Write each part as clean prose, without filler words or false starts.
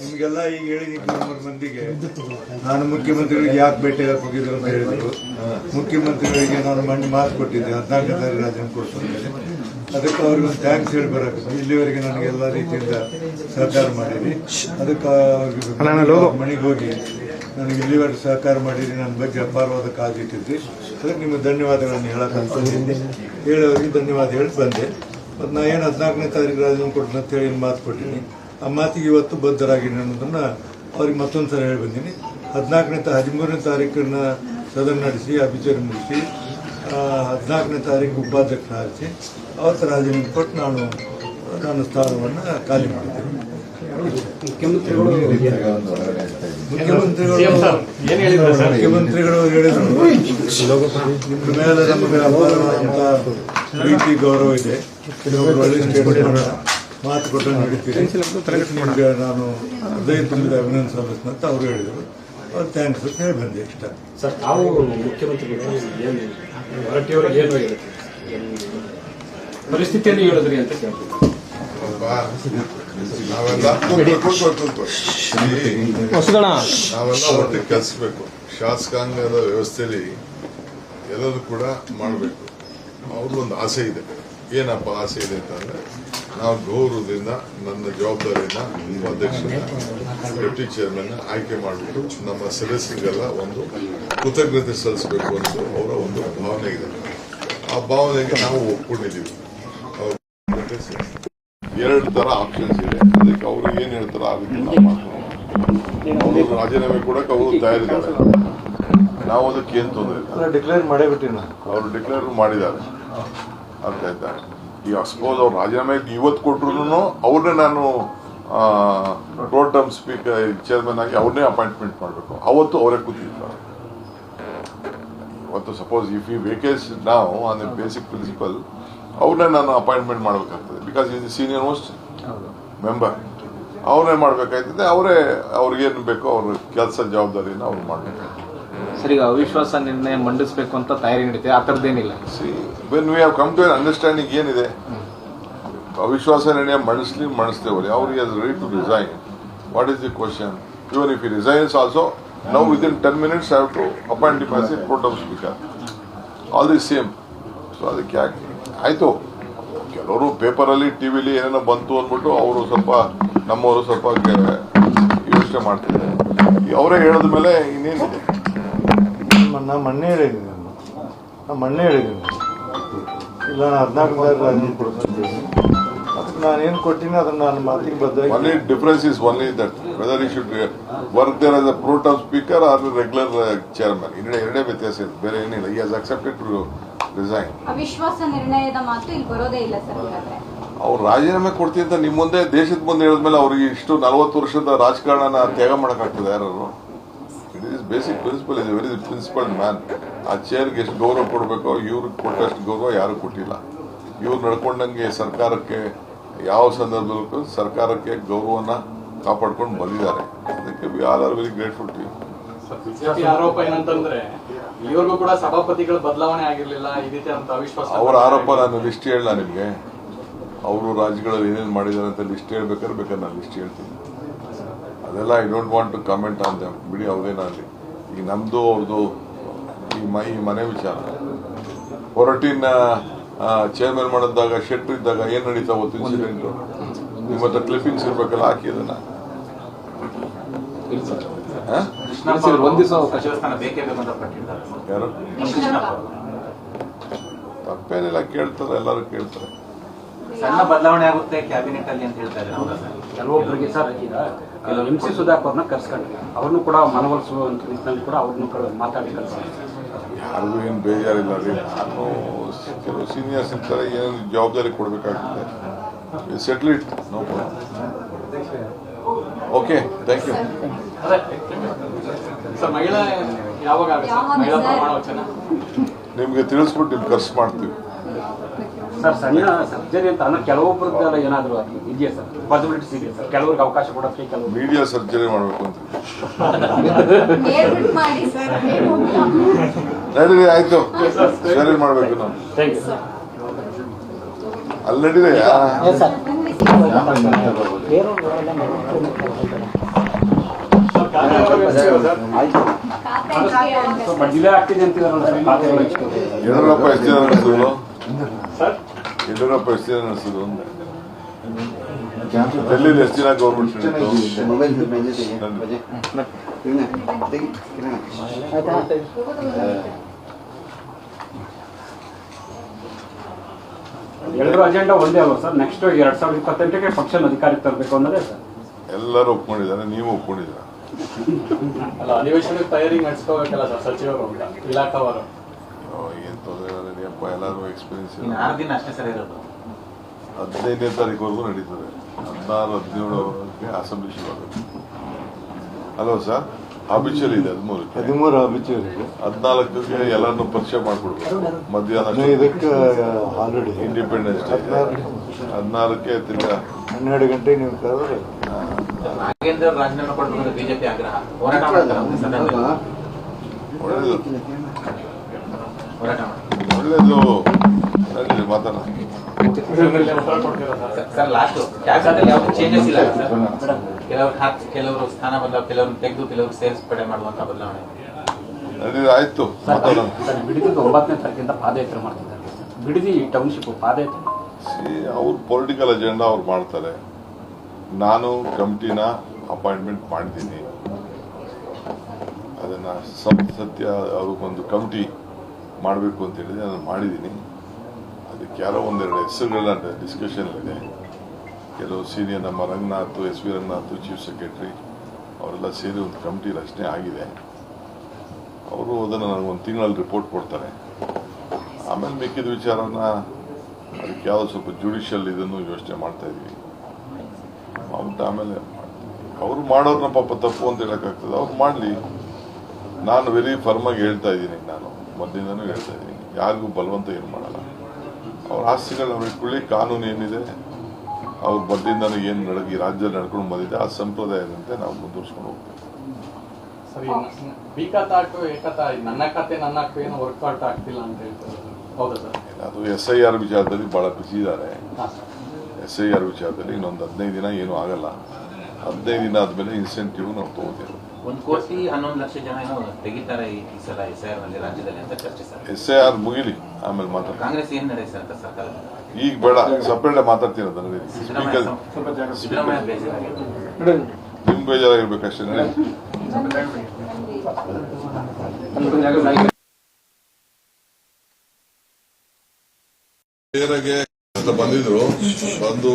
ನಿಮಗೆಲ್ಲ ಈಗ ಹೇಳಿದ 200 ಮಂದಿಗೆ ನಾನು ಮುಖ್ಯಮಂತ್ರಿಗಳಿಗೆ ಯಾಕೆ ಭೇಟಿಯಾಗಿ ಹೋಗಿದ್ರು ಅಂತ ಹೇಳಿದ್ರು. ಮುಖ್ಯಮಂತ್ರಿಗಳಿಗೆ ನಾನು ಮಣ್ಣು ಮಾತು ಕೊಟ್ಟಿದ್ದೆ 14ನೇ ತಾರೀಕು ರಾಜೀನಾಮೆ ಕೊಡ್ತಾರೆ. ಅದಕ್ಕೆ ಅವ್ರಿಗೆ ಒಂದು ಥ್ಯಾಂಕ್ಸ್ ಹೇಳಿ ಬರೋದು. ಇಲ್ಲಿವರೆಗೆ ನನಗೆ ಎಲ್ಲ ರೀತಿಯಿಂದ ಸಹಕಾರ ಮಾಡಿರಿ. ಅದಕ್ಕೆ ಅವ್ರಿಗೆ ಮನೆಗೆ ಹೋಗಿ ನನಗೆ ಇಲ್ಲಿವರೆಗೆ ಸಹಕಾರ ಮಾಡಿರಿ, ನನ್ನ ಬಗ್ಗೆ ಅಪಾರವಾದ ಕಾಳಜಿ ಇಟ್ಟಿದ್ರಿ. ಅದಕ್ಕೆ ನಿಮಗೆ ಧನ್ಯವಾದಗಳನ್ನು ಹೇಳೋಕ್ಕಾಗ್ತದೆ. ಹೇಳೋರಿಗೆ ಧನ್ಯವಾದ ಹೇಳಿ ಬಂದೆ. ಮತ್ತು ನಾ ಏನು 14ನೇ ತಾರೀಕು ರಾಜೀನಾಮೆ ಕೊಡ್ತೀನಿ ಅಂತ ಹೇಳಿ ಮಾತು ಕೊಟ್ಟಿನಿ. ಆ ಮಾತಿಗೆ ಇವತ್ತು ಬದ್ಧರಾಗಿನಿ ಅನ್ನೋದನ್ನು ಅವ್ರಿಗೆ ಮತ್ತೊಂದು ಸಲ ಹೇಳಿ ಬಂದೀನಿ. 13ನೇ ತಾರೀಕನ್ನು ಸದನ ನಡೆಸಿ ಅಭಿಚಾರ ಮುಗಿಸಿ 14ನೇ ತಾರೀಕು ಉಪಾಧ್ಯಕ್ಷ ಆರಿಸಿ ಅವತ್ತು ರಾಜೀನಾಮೆ ಕೊಟ್ಟು ನಾನು ಸ್ಥಾನವನ್ನು ಖಾಲಿ ಮಾಡಿದ್ದೇನೆ. ಮುಖ್ಯಮಂತ್ರಿಗಳು ಹೇಳಿದರು, ನಿಮ್ಮ ಮೇಲೆ ನಮಗೆ ಅಪಾರವಾದಂಥ ಪ್ರೀತಿ ಗೌರವ ಇದೆ. ಮಾತು ಕೊಟ್ಟು ನಡೀತೀರಿ. ನಿಮಗೆ ನಾನು ಹೃದಯ ತುಂಬಿದ ಅಭಿನಂದನೆ ಸಲ್ಲಿಸ್ತೀನಿ ಅಂತ ಅವರು ಹೇಳಿದರು. ಅವ್ರು ಥ್ಯಾಂಕ್ಸ್ ಅಂತ ಹೇಳಿ ಬಂದೆ. ಇಷ್ಟ ಸರ್, ನಾವು ಮುಖ್ಯಮಂತ್ರಿಗಳು ಹೊರಟಿಯವ್ರಿಗೆ ಏನು ಹೇಳುತ್ತೆ, ಪರಿಸ್ಥಿತಿಯಲ್ಲಿ ಹೇಳಿದ್ರಿ ಅಂತ ಕೇಳ್ತೀವಿ. ನಾವೆಲ್ಲ ಒಟ್ಟಿಗೆ ಕೆಲಸಬೇಕು. ಶಾಸಕಾಂಗದ ವ್ಯವಸ್ಥೆಯಲ್ಲಿ ಎಲ್ಲರೂ ಕೂಡ ಮಾಡಬೇಕು. ಅವ್ರದ್ದು ಒಂದು ಆಸೆ ಇದೆ. ಏನಪ್ಪ ಆಸೆ ಇದೆ ಅಂತಂದ್ರೆ, ನಾವು ಗೌರವದಿಂದ ನನ್ನ ಜವಾಬ್ದಾರಿಯನ್ನ ಅಧ್ಯಕ್ಷನ ಡೆಪ್ಟಿ ಚೇರ್ಮನ್ ಆಯ್ಕೆ ಮಾಡಿಬಿಟ್ಟು ನಮ್ಮ ಸದಸ್ಯರಿಗೆಲ್ಲ ಒಂದು ಕೃತಜ್ಞತೆ ಸಲ್ಲಿಸಬೇಕು ಅಂತ ಅವರ ಒಂದು ಭಾವನೆ ಇದೆ. ಆ ಭಾವನೆಗೆ ನಾವು ಒಪ್ಕೊಂಡಿದ್ದೀವಿ. 2 ತರ ಆಪ್ಷನ್ಸ್ ಇದೆ. ಅದಕ್ಕೆ ಅವರು ಏನ್ ಹೇಳ್ತಾರೋ ಆ ರೀತಿ ನಾವು ಮಾಡ್ತೀವಿ. ಅವರು ರಾಜೀನಾಮೆ ಕೊಡಕ್ಕೆ ಅವರು ತಯಾರಿದ್ದಾರೆ. ನಾವು ಅದಕ್ಕೆ ಏನ್ ತೊಂದರೆ ಇಲ್ಲ. ಡಿಕ್ಲೇರ್ ಮಾಡೇ ಬಿಟ್ಟಿನ ಅವರು ಡಿಕ್ಲೇರ್ ಮಾಡಿದ್ದಾರೆ. ಅರ್ಥ ಆಯ್ತಾ? ಈಗ ಸಪೋಸ್ ಅವ್ರು ರಾಜೀನಾಮೆ ಇವತ್ತು ಕೊಟ್ರು ಅವ್ರನ್ನೇ ನಾನು ಪ್ರೋ ಟರ್ಮ್ ಸ್ಪೀಕರ್ ಚೇರ್ಮನ್ ಆಗಿ ಅವ್ರನ್ನೇ ಅಪಾಯಿಂಟ್ಮೆಂಟ್ ಮಾಡಬೇಕು. ಅವತ್ತು ಅವರೇ ಕೂತಿರ್ತಾರೆ. ಇವತ್ತು ಸಪೋಸ್ ಇಫ್ ಯು ವೇಕೇಸ್ ನಾವು ಆನ್ ದ ಬೇಸಿಕ್ ಪ್ರಿನ್ಸಿಪಲ್ ಅವ್ರನ್ನೇ ನಾನು ಅಪಾಯಿಂಟ್ಮೆಂಟ್ ಮಾಡಬೇಕಾಗ್ತದೆ. Because is senior most member. ಅವ್ರನ್ನೇ ಮಾಡಬೇಕಾಗ್ತದೆ. ಅವ್ರಿಗೇನು ಬೇಕೋ ಅವ್ರ ಕೆಲಸ ಜವಾಬ್ದಾರಿನ ಅವ್ರು ಮಾಡಬೇಕಾಗ್ತದೆ. ಸರ್, ಈಗ ಅವಿಶ್ವಾಸ ನಿರ್ಣಯ ಮಂಡಿಸಬೇಕು ಅಂತ ತಯಾರಿ ನಡೀತಿದೆ. ಆ ಥರದ್ದೇನಿಲ್ಲ. See when we have come to an understanding ಏನಿದೆ, ಅವಿಶ್ವಾಸ ನಿರ್ಣಯ ಮಾಡಿಸ್ತೇವಲ್ಲಿ ಅವ್ರಿಗೆ ready to resign. What is the question? Even if he resigns also now within 10 minutes have to appoint him as a pro term speaker. All the same. So ಅದಕ್ಕೆ ಯಾಕೆ ಆಯ್ತು, ಕೆಲವರು ಪೇಪರಲ್ಲಿ ಟಿವಿಲಿ ಏನೇನೋ ಬಂತು ಅಂದ್ಬಿಟ್ಟು ಅವರು ಸ್ವಲ್ಪ ನಮ್ಮವರು ಸ್ವಲ್ಪ ಯೋಚನೆ ಮಾಡ್ತಿದ್ದಾರೆ. ಅವರೇ ಹೇಳಿದ ಮೇಲೆ ಇನ್ನೇನಿದೆ? ನಾ ಮೊನ್ನೆ ಹೇಳಿದ್ದೀನಿ ಇಲ್ಲ, ನಾನು 14ನೇ ರಾಜೀನಾಮೆ ಕೊಡ್ತೀನಿ. ಅದಕ್ಕೆ ನಾನೇನು ಕೊಟ್ಟಿನಿ ಅದನ್ನು ನಾನು ಮಾತಿಗೆ ಬದ್ಧ. Only difference is only that whether he should work there as a pro tem speaker or a regular chairman. ಎರಡೇ ವ್ಯತ್ಯಾಸ ಇದೆ, ಬೇರೆ ಏನಿಲ್ಲ. He has accepted to resign. ಅವಿಶ್ವಾಸ ನಿರ್ಣಯದ ಮಾತು ಇಲ್ಲಿ ಬರೋದೇ ಇಲ್ಲ ಸರ್. ಅವ್ರು ರಾಜೀನಾಮೆ ಕೊಡ್ತೀನಿ ಅಂತ ನಿಮ್ಮ ಮುಂದೆ ದೇಶದ ಮುಂದೆ ಹೇಳಿದ್ಮೇಲೆ ಅವ್ರಿಗೆ ಇಷ್ಟು 40 ವರ್ಷದ ರಾಜಕಾರಣನ ತ್ಯಾಗ ಮಾಡೋಕ್ಕಾಗ್ತದೆ ಯಾರು? It is basic principle. Is very principle man. ಆ ಚೇರ್ಗೆ ಎಷ್ಟು ಗೌರವ ಕೊಡಬೇಕೋ ಇವ್ರಿಗೆ ಕೊಟ್ಟಷ್ಟು ಗೌರವ ಯಾರು ಕೊಟ್ಟಿಲ್ಲ. ಇವ್ರು ನಡ್ಕೊಂಡಂಗೆ ಸರ್ಕಾರಕ್ಕೆ ಯಾವ ಸಂದರ್ಭದಲ್ಲೂ ಸರ್ಕಾರಕ್ಕೆ ಗೌರವನ ಕಾಪಾಡ್ಕೊಂಡು ಬಂದಿದ್ದಾರೆ. ಅದಕ್ಕೆ we all are very grateful to you. BJP ಆರೋಪ ಏನಂತಂದ್ರೆ ಇವ್ರಿಗೂ ಕೂಡ ಸಭಾಪತಿಗಳ ಬದಲಾವಣೆ ಆಗಿರ್ಲಿಲ್ಲ, ಈ ರೀತಿ ಅಂತ ಅವಿಶ್ವಾಸ. ಅವರ ಆರೋಪ ನಾನು ಲಿಸ್ಟ್ ಹೇಳ ನಿಮ್ಗೆ. ಅವರು ರಾಜ್ಯಗಳಲ್ಲಿ ಏನೇನು ಮಾಡಿದ್ದಾರೆ ಅಂತ ಲಿಸ್ಟ್ ಬೇಕಾದ್ರೆ ನಾನು ಲಿಸ್ಟ್ ಹೇಳ್ತೀನಿ. ಅದೆಲ್ಲ I don't want to comment on them. ಬಿಡಿ, ಅವ್ರೇನಾಗಲಿ. ಈಗ ನಮ್ದು ಅವ್ರದ್ದು ಈ ಮನೆ ವಿಚಾರ. ಹೊರಟಿನ ಚೇರ್ಮನ್ ಮಾಡಿದಾಗ ಶೆಟ್ರ್ ಇದ್ದಾಗ ಏನ್ ನಡೀತಾ ಹೋಗ್ತು ಇನ್ಸಿಡೆಂಟ್. ನಿಮ್ಮ ಹತ್ರ ಕ್ಲಿಪ್ಪಿಂಗ್ಸ್ ಇರ್ಬೇಕಲ್ಲ, ಹಾಕಿ ಅದನ್ನ. ಯಾರು ತಪ್ಪೇನಿಲ್ಲ, ಕೇಳ್ತಾರೆ, ಎಲ್ಲರೂ ಕೇಳ್ತಾರೆ. ಸಣ್ಣ ಬದಲಾವಣೆ ಆಗುತ್ತೆ ಕ್ಯಾಬಿನೆಟ್ ಅಲ್ಲಿ ಅಂತ ಹೇಳ್ತಾ ಇದ್ದಾರೆ. ಕೆಲವೊಬ್ಬರಿಗೆ ಸರ್, ಈಗ MC ಸುಧಾಕರ್ನ ಕರ್ಸ್ಕೊಂಡ್ರೆ ಅವ್ರನ್ನು ಕೂಡ ಮನವೊಲಿಸುವಂತ ನಿಟ್ಟಿನಲ್ಲಿ ಕೂಡ ಅವ್ರನ್ನು ಮಾತಾಡಿ ಕಳ್ಸ್ತಾರೆ. ಯಾರಿಗೂ ಏನು ಬೇಜಾರಿಲ್ಲ ರೀ. ನಾನು ಕೆಲವು ಸೀನಿಯರ್ಸ್ ಇರ್ತಾರೆ, ಏನೇನು ಜವಾಬ್ದಾರಿ ಕೊಡಬೇಕಾಗ್ತದೆ. Settle it, no problem. Okay, thank you. ನಿಮ್ಗೆ ತಿಳಿಸ್ಬಿಟ್ಟು ನಿಮ್ಗೆ ಖರ್ಚು ಮಾಡ್ತೀವಿ ಸರ್. ಸಣ್ಣ ಸರ್ಜರಿ ಅಂತ ಅನ್ನೋ ಕೆಲವೊಬ್ಬರದ್ದೆಲ್ಲ ಏನಾದರೂ ಇದೆಯಾ ಸರ್? ಪಾಸಿಬಿಲಿಟೀಸ್ ಇದೆಯಾ ಸರ್? ಕೆಲವ್ರಿಗೆ ಅವಕಾಶ ಕೊಡೋಕ್ಕೆ ಕೆಲವು ಮೀಡಿಯಾ ಸರ್ಜರಿ ಮಾಡಬೇಕು ಅಂತ ನಡೀರಿ. ಆಯ್ತು, ಸರಿ ಮಾಡಬೇಕು ನಾವು. Thank you sir. ಅಲ್ಲಿ ನಡೀರಿ. ಡಿಲೇ ಆಗ್ತಿದೆ ಅಂತಿದಾರಲ್ಲ ಸರ್ ಖಾತೆಗಳು ಹಂಚ್ಕೊಳ್ಳೋದು. ಯಡಿಯೂರಪ್ಪ ಎಷ್ಟು ದಿನ ನಡೆಸಿದ್ರು ಯಡಿಯೂರಪ್ಪ ಎಷ್ಟು ದಿನ ನಡೆಸಿದ್ರು ಡೆಲ್ಲಿಲಿ ಎಷ್ಟು ದಿನ ಗೌರ್ಮೆಂಟ್ ಎಲ್ಲರೂ ಅಜೆಂಡಾ ಒಂದೇ ಅಲ್ವಾ ಸರ್? ನೆಕ್ಸ್ಟ್ 2028ಕ್ಕೆ ಪಕ್ಷನ ಅಧಿಕಾರಕ್ಕೆ ತರಬೇಕು ಅನ್ನೋದೇ ಸರ್. ಎಲ್ಲರೂ ಒಪ್ಕೊಂಡಿದ್ದಾರೆ, ನೀವು ಒಪ್ಕೊಂಡಿದ್ದೀರಾ? ಅಲ್ಲ, ಅಧಿವೇಶನಕ್ಕೆ ತಯಾರಿ ನಡೆಸ್ಕೋಬೇಕಲ್ಲ ಸರ್ ಸಚಿವರು ಇಲಾಖಾವರು. ಏನ್ ತೊಂದರೆ ಅಪ್ಪ, ಎಲ್ಲರೂ ಎಕ್ಸ್ಪೀರಿಯನ್ಸ್ ಇನ್ನು 6 ದಿನ ಅಷ್ಟೇ ಸರ್ ಇರೋದು. 15ನೇ ತಾರೀಕುವರೆಗೂ ನಡೀತದೆ. 16, 17ಕ್ಕೆ ಅಸೆಂಬ್ಲಿ ಶುರುವಾಗುತ್ತೆ ಅಲ್ವಾ ಸರ್? ಆಬಿಚರಿ ಇದೆ 13ಕ್ಕೆ, 13 ಆಬಿಚೂರು 14ಕ್ಕೆ ಎಲ್ಲರನ್ನೂ ಪರಿಚಯ ಮಾಡ್ಕೊಡ್ಬೇಕು. ಮಧ್ಯಾಹ್ನ 15ಕ್ಕೆ ಆಲ್ರೆಡಿ ಇಂಡಿಪೆಂಡೆನ್ಸ್ ಡೇ, 16ಕ್ಕೆ ತಿರ್ಗಾ 12 ಗಂಟೆಗೆ ನೀವು ಕರೆದ್ರೆ ನಾಗೇಂದ್ರ ಅವ್ರು ರಾಜೀನಾಮೆ ಕೊಡಬೇಕು ಬಿಜೆಪಿ ಆಗ್ರಹ. ಹೋರಾಟ ಮಾಡ್ತಾರೆ ಸದನದಲ್ಲಿ. ಒಳ್ಳೇದು ಹೋರಾಟ ಮಾಡ್ತಾರೆ ಒಳ್ಳೇದು ನಡೀಲಿ, ಮಾತಾಡ. ಸರ್ ಲಾಸ್ಟ್ ಕ್ಯಾಬಿನೆಟ್ ಯಾವ್ದು ಚೇಂಜಸ್ ಇಲ್ಲ ಸರ್? ಕೆಲವರು ಸ್ಥಾನ ಬಂದ, ಕೆಲವ್ರನ್ನ ತೆಗೆದು ಕೆಲವರು ಸೇರಿಸ್ಪಡೆ ಮಾಡುವಂತ ಬದಲಾವಣೆ ನಡೀಲಿ, ಆಯ್ತು, ಮಾತಾಡೋಣ. ಸರ್ ಬಿಡದಿಗೆ 9ನೇ ತಾರೀಕಿಂದ ಪಾದಯಾತ್ರೆ ಮಾಡ್ತಿದ್ದಾರೆ. ಬಿಡದಿ ಟೌನ್ಶಿಪ್ ಪಾದಯಾತ್ರೆ ಅವ್ರ ಪೊಲಿಟಿಕಲ್ ಅಜೆಂಡಾ ಅವ್ರು ಮಾಡ್ತಾರೆ. ನಾನು ಕಮಿಟಿನ ಅಪಾಯಿಂಟ್ಮೆಂಟ್ ಮಾಡಿದ್ದೀನಿ. ಅದನ್ನ ಸತ್ಯ ಅವ್ರಿಗೊಂದು ಕಮಿಟಿ ಮಾಡಬೇಕು ಅಂತ ಹೇಳಿದ್ರೆ ನಾನು ಮಾಡಿದ್ದೀನಿ. ಅದಕ್ಕೆ ಯಾರೋ ಒಂದೆರಡು ಹೆಸರುಗಳನ್ನ ಡಿಸ್ಕಷನ್ ಇದೆ. ಕೆಲವು ಸೀನಿಯರ್ ನಮ್ಮ Ranganath, S V Ranganath, chief secretary ಅವರೆಲ್ಲ ಸೇರಿ ಒಂದು ಕಮಿಟಿ ರಚನೆ ಆಗಿದೆ. ಅವರು ಅದನ್ನು ನನಗೊಂದು ತಿಂಗಳಲ್ಲಿ ರಿಪೋರ್ಟ್ ಕೊಡ್ತಾರೆ. ಆಮೇಲೆ ಮಿಕ್ಕಿದ ವಿಚಾರನ ಅದಕ್ಕೆ ಯಾವುದೋ ಸ್ವಲ್ಪ ಜುಡಿಷಿಯಲ್ ಇದನ್ನು ಯೋಚನೆ ಮಾಡ್ತಾ ಇದ್ವಿ. ಆಮೇಲೆ ಅವ್ರು ಮಾಡೋರ್ನ ಪಾಪ ತಪ್ಪು ಅಂತ ಹೇಳಕ್ಕಾಗ್ತದೆ, ಅವ್ರು ಮಾಡಲಿ. ನಾನು ವೆರಿ ಫರ್ಮಾಗಿ ಹೇಳ್ತಾ ಇದ್ದೀನಿ, ನಾನು ಮೊದಲಿಂದನೂ ಹೇಳ್ತಾ ಇದ್ದೀನಿ, ಯಾರಿಗೂ ಬಲವಂತ ಏನು ಮಾಡಲ್ಲ. ಅವ್ರ ಆಸ್ತಿಗಳನ್ನ ಅವ್ರು ಇಟ್ಕೊಳ್ಳಿ. ಕಾನೂನು ಏನಿದೆ ಅವ್ರ ಮೊದಲಿಂದನೂ ಏನು ಈ ರಾಜ್ಯದಲ್ಲಿ ನಡ್ಕೊಂಡು ಬಂದಿದೆ ಆ ಸಂಪ್ರದಾಯದಂತೆ ನಾವು ಮುಂದುವರ್ಸ್ಕೊಂಡು ಹೋಗ್ತೀವಿ. ಸರಿ, ಬಿ ಖಾತೆ ಹಾಕು ಏಕತಾ ನನ್ನ ಖಾತೆ ನನ್ನ ಹಾಕು ಏನು ವರ್ಕೌಟ್ ಆಗ್ತಿಲ್ಲ ಅಂತ ಹೇಳ್ತಾರೆ. ಹೌದಾ ಸರ್? ಅದು SIR ವಿಚಾರದಲ್ಲಿ ಬಹಳ ಬಿಸಿ ಇದ್ದಾರೆ. ಹಾಂ ಸರ್. SIR ವಿಚಾರದಲ್ಲಿ ಇನ್ನೊಂದು 15 ದಿನ ಏನೂ ಆಗಲ್ಲ. 15 ದಿನ ಆದ್ಮೇಲೆ ಇನ್ಸೆಂಟಿವ್ ನಾವು ತಗೋತೇವೆ. 1,11,00,000 ಜನ ಏನೋ ತೆಗಿತಾರೆ ಈ ಸಲ SIR ನಲ್ಲಿ ರಾಜ್ಯದಲ್ಲಿ ಅಂತ ಚರ್ಚೆ ಸರ್. SIR ಮುಗಿಲಿ, ಆಮೇಲೆ ಮಾತಾಡ್ತೀನಿ. ಕಾಂಗ್ರೆಸ್ ಏನ್ ನಡೆಯುತ್ತೆ ಅಂತ ಸರ್ಕಾರ ಈಗ ಬೇಡ, ಸಪ್ರೇಟ್ ಮಾತಾಡ್ತೀನಿ. ಅದನ್ನ ಸ್ಪೀಕರ್ ಸಿದ್ದರಾಮಯ್ಯ ಬೇಜಾರಾಗಿದೆ. ನಿಮ್ ಬೇಜಾರಾಗಿರ್ಬೇಕಷ್ಟೇ. ಕ್ಲಿಯರಾಗೆ ಬಂದಿದ್ರು, ಬಂದು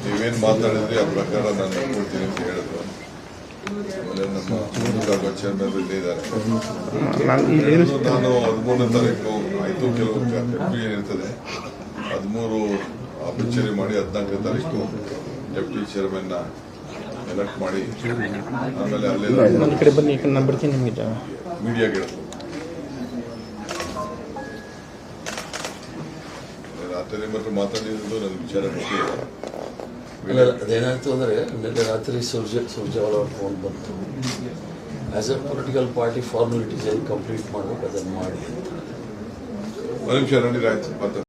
ನೀವೇನ್ ಮಾತಾಡಿದ್ರಿ ಆ ಪ್ರಕಾರ ನಾನು ನೋಡ್ಕೊಡ್ತೀನಿ ಅಂತ ಹೇಳಿದ್ರು. ಆಮೇಲೆ ನಮ್ಮ ಚೇರ್ಮನ್ ಇಲ್ಲೇ ಇದ್ದಾರೆ. ನಾನು 13ನೇ ತಾರೀಕು ಆಯ್ತು, ಕೆಲವು ಕನ್ಫ್ಯೂಷನ್ ಇರ್ತದೆ. 13 ಆಫೀಸರಿ ಮಾಡಿ 14ನೇ ತಾರೀಕು ಡೆಪ್ಟಿ ಚೇರ್ಮನ್ ಎಲೆಕ್ಟ್ ಮಾಡಿ ಆಮೇಲೆ ಅಲ್ಲೆಲ್ಲ ಮೀಡಿಯಾಗೆ ರಾತ್ರಿ ಮಾತ್ರ ಮಾತಾಡಿದ್ದು ನನ್ನ ವಿಚಾರ ಗೊತ್ತಿಲ್ಲ. ಅದೇನಾಯ್ತು ಅಂದರೆ ನಿನ್ನೆ ರಾತ್ರಿ ಸುರ್ಜೇವಾಲ ಫೋನ್ ಬಂತು. As A political party formalities ಏನು ಕಂಪ್ಲೀಟ್ ಮಾಡಬೇಕು ಅದನ್ನು ಮಾಡಿ. ಒಂದು ನಿಮಿಷ ನಡೀರಾಯ್ತು ಮಾತಾಡ್ತೀನಿ.